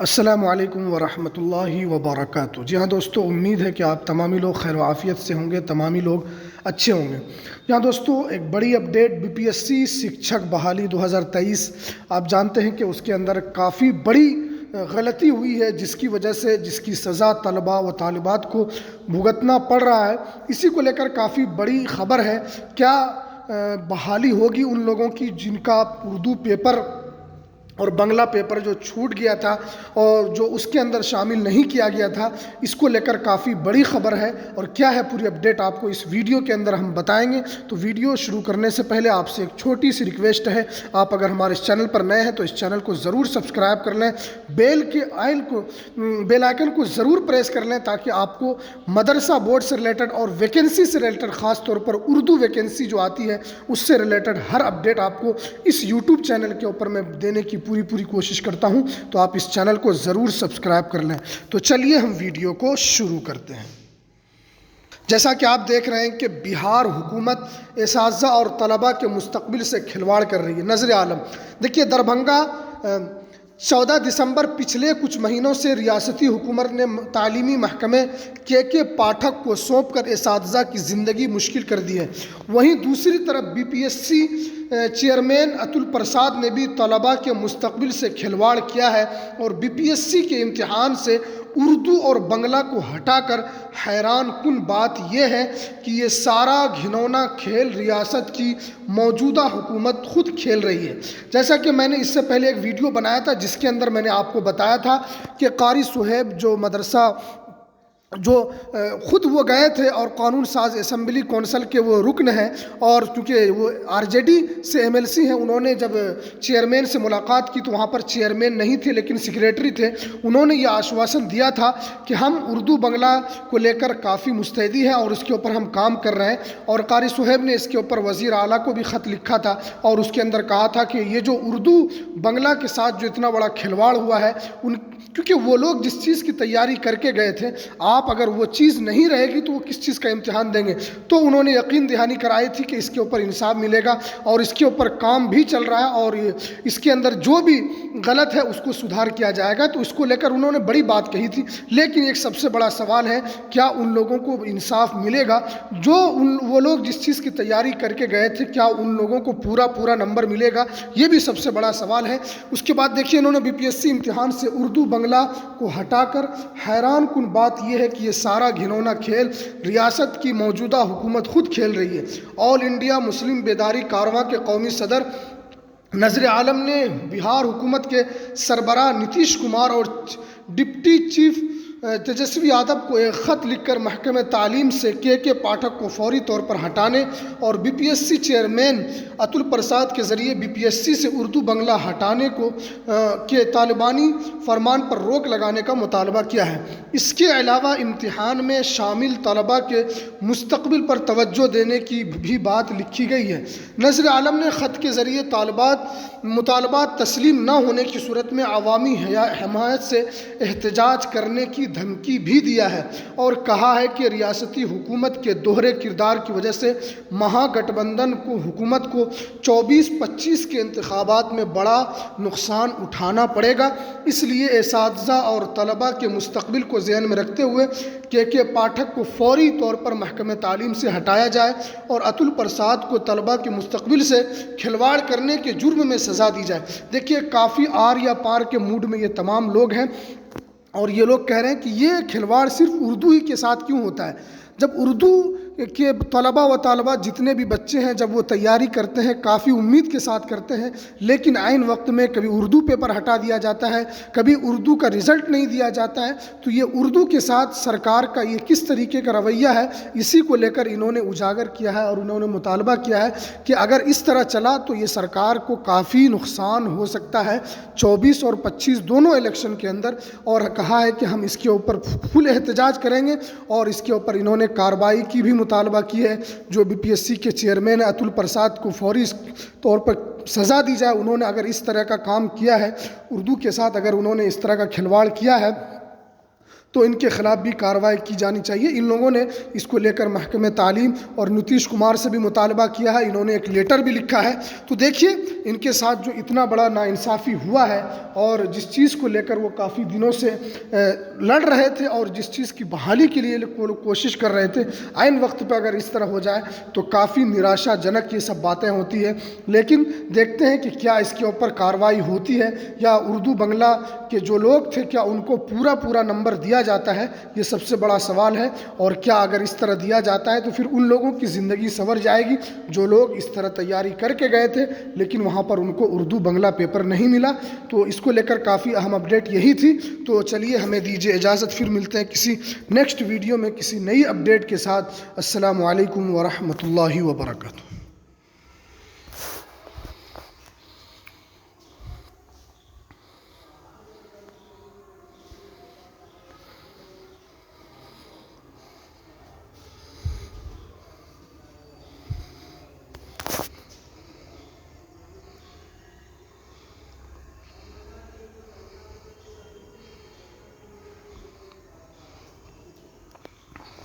السلام علیکم ورحمۃ اللہ وبرکاتہ۔ جی ہاں دوستو، امید ہے کہ آپ تمامی لوگ خیر و عافیت سے ہوں گے، تمامی لوگ اچھے ہوں گے۔ یہاں دوستو ایک بڑی اپڈیٹ BPSC شکچھک بحالی 2023، آپ جانتے ہیں کہ اس کے اندر کافی بڑی غلطی ہوئی ہے جس کی وجہ سے جس کی سزا طلباء و طالبات کو بھگتنا پڑ رہا ہے۔ اسی کو لے کر کافی بڑی خبر ہے۔ کیا بحالی ہوگی ان لوگوں کی جن کا اردو پیپر اور بنگلہ پیپر جو چھوٹ گیا تھا اور جو اس کے اندر شامل نہیں کیا گیا تھا؟ اس کو لے کر کافی بڑی خبر ہے، اور کیا ہے پوری اپڈیٹ آپ کو اس ویڈیو کے اندر ہم بتائیں گے۔ تو ویڈیو شروع کرنے سے پہلے آپ سے ایک چھوٹی سی ریکویسٹ ہے، آپ اگر ہمارے اس چینل پر نئے ہیں تو اس چینل کو ضرور سبسکرائب کر لیں، بیل آئیکن کو ضرور پریس کر لیں تاکہ آپ کو مدرسہ بورڈ سے ریلیٹڈ اور ویکنسی سے ریلیٹڈ، خاص طور پر اردو ویکنسی جو آتی ہے اس سے ریلیٹڈ ہر اپڈیٹ آپ کو اس یوٹیوب چینل کے اوپر میں دینے کی پوری کوشش کرتا ہوں۔ تو آپ اس چینل کو ضرور سبسکرائب کر لیں۔ تو چلیے ہم ویڈیو کو شروع کرتے ہیں۔ جیسا کہ آپ دیکھ رہے ہیں کہ بہار حکومت اساتذہ اور طلباء کے مستقبل سے کھلواڑ کر رہی ہے۔ نظر عالم دیکھیے، دربھنگہ 14 دسمبر، پچھلے کچھ مہینوں سے ریاستی حکومت نے تعلیمی محکمے کے پاٹھک کو سونپ کر اساتذہ کی زندگی مشکل کر دی ہے۔ وہیں دوسری طرف BPSC چیئرمین اتل پرساد نے بھی طلباء کے مستقبل سے کھلواڑ کیا ہے اور BPSC کے امتحان سے اردو اور بنگلہ کو ہٹا کر حیران کن بات یہ ہے کہ یہ سارا گھنونا کھیل ریاست کی موجودہ حکومت خود کھیل رہی ہے۔ جیسا کہ میں نے اس سے پہلے ایک ویڈیو بنایا تھا جس کے اندر میں نے آپ کو بتایا تھا کہ قاری صہیب جو مدرسہ جو خود وہ گئے تھے اور قانون ساز اسمبلی کونسل کے وہ رکن ہیں، اور چونکہ وہ RJD سے MLC ہیں، انہوں نے جب چیئرمین سے ملاقات کی تو وہاں پر چیئرمین نہیں تھے لیکن سیکریٹری تھے۔ انہوں نے یہ آشواسن دیا تھا کہ ہم اردو بنگلہ کو لے کر کافی مستعدی ہیں اور اس کے اوپر ہم کام کر رہے ہیں، اور قاری صہیب نے اس کے اوپر وزیر اعلیٰ کو بھی خط لکھا تھا اور اس کے اندر کہا تھا کہ یہ جو اردو بنگلہ کے ساتھ جو اتنا بڑا کھلواڑ ہوا ہے، کیونکہ وہ لوگ جس چیز کی تیاری کر کے گئے تھے، آپ اگر وہ چیز نہیں رہے گی تو وہ کس چیز کا امتحان دیں گے؟ تو انہوں نے یقین دہانی کرائی تھی کہ اس کے اوپر انصاف ملے گا، اور اس کے اوپر کام بھی چل رہا ہے، اور اس کے اندر جو بھی غلط ہے اس کو سدھار کیا جائے گا۔ تو اس کو لے کر انہوں نے بڑی بات کہی تھی، لیکن ایک سب سے بڑا سوال ہے، کیا ان لوگوں کو انصاف ملے گا جو وہ لوگ جس چیز کی تیاری کر کے گئے تھے؟ کیا ان لوگوں کو پورا نمبر ملے گا؟ یہ بھی سب سے بڑا سوال ہے۔ اس کے بعد دیکھیے، انہوں نے BPSC امتحان سے اردو بنگلہ کو ہٹا کر حیران کن بات یہ ہے کہ یہ سارا گھنونا کھیل ریاست کی موجودہ حکومت خود کھیل رہی ہے۔ آل انڈیا مسلم بیداری کارواں کے قومی صدر نظر عالم نے بہار حکومت کے سربراہ نتیش کمار اور ڈپٹی چیف تیجسوی یادو کو ایک خط لکھ کر محکمہ تعلیم سے کے پاٹھک کو فوری طور پر ہٹانے اور BPSC چیئرمین اتل پرساد کے ذریعے BPSC سے اردو بنگلہ ہٹانے کے طالبانی فرمان پر روک لگانے کا مطالبہ کیا ہے۔ اس کے علاوہ امتحان میں شامل طلباء کے مستقبل پر توجہ دینے کی بھی بات لکھی گئی ہے۔ نظر عالم نے خط کے ذریعے مطالبات تسلیم نہ ہونے کی صورت میں عوامی حمایت سے احتجاج کرنے کی دھمکی بھی دیا ہے، اور کہا ہے کہ ریاستی حکومت کے دوہرے کردار کی وجہ سے مہا گٹھ بندھن کو حکومت کو 24-25 کے انتخابات میں بڑا نقصان اٹھانا پڑے گا۔ اس لیے اساتذہ اور طلباء کے مستقبل کو ذہن میں رکھتے ہوئے کے پاٹھک کو فوری طور پر محکمہ تعلیم سے ہٹایا جائے اور اتل پرساد کو طلباء کے مستقبل سے کھلواڑ کرنے کے جرم میں سزا دی جائے۔ دیکھیے، کافی آر یا پار کے موڈ میں یہ تمام لوگ ہیں، اور یہ لوگ کہہ رہے ہیں کہ یہ کھلواڑ صرف اردو ہی کے ساتھ کیوں ہوتا ہے؟ جب اردو کے طلباء و طالبات جتنے بھی بچے ہیں، جب وہ تیاری کرتے ہیں کافی امید کے ساتھ کرتے ہیں، لیکن عین وقت میں کبھی اردو پیپر ہٹا دیا جاتا ہے، کبھی اردو کا رزلٹ نہیں دیا جاتا ہے، تو یہ اردو کے ساتھ سرکار کا یہ کس طریقے کا رویہ ہے، اسی کو لے کر انہوں نے اجاگر کیا ہے اور انہوں نے مطالبہ کیا ہے کہ اگر اس طرح چلا تو یہ سرکار کو کافی نقصان ہو سکتا ہے 24 اور 25 دونوں الیکشن کے اندر، اور کہا ہے کہ ہم اس کے اوپر فل احتجاج کریں گے، اور اس کے اوپر انہوں نے کارروائی کی بھی مطالبہ کی ہے۔ جو BPSC کے چیئرمین اتل پرساد کو فوری طور پر سزا دی جائے۔ انہوں نے اگر اس طرح کا کام کیا ہے اردو کے ساتھ، اگر انہوں نے اس طرح کا کھلواڑ کیا ہے تو ان کے خلاف بھی کارروائی کی جانی چاہیے۔ ان لوگوں نے اس کو لے کر محکمہ تعلیم اور نتیش کمار سے بھی مطالبہ کیا ہے، انہوں نے ایک لیٹر بھی لکھا ہے۔ تو دیکھیے ان کے ساتھ جو اتنا بڑا ناانصافی ہوا ہے، اور جس چیز کو لے کر وہ کافی دنوں سے لڑ رہے تھے اور جس چیز کی بحالی کے لیے کوشش کر رہے تھے، عین وقت پہ اگر اس طرح ہو جائے تو کافی نراشا جنک یہ سب باتیں ہوتی ہیں۔ لیکن دیکھتے ہیں کہ کیا اس کے اوپر کارروائی ہوتی ہے، یا اردو بنگلہ کے جو لوگ تھے کیا ان کو پورا نمبر دیا جاتا ہے، یہ سب سے بڑا سوال ہے۔ اور کیا اگر اس طرح دیا جاتا ہے تو پھر ان لوگوں کی زندگی سنور جائے گی جو لوگ اس طرح تیاری کر کے گئے تھے لیکن وہاں پر ان کو اردو بنگلہ پیپر نہیں ملا۔ تو اس کو لے کر کافی اہم اپڈیٹ یہی تھی۔ تو چلیے ہمیں دیجیے اجازت، پھر ملتے ہیں کسی نیکسٹ ویڈیو میں کسی نئی اپڈیٹ کے ساتھ۔ السلام علیکم ورحمۃ اللہ وبرکاتہ۔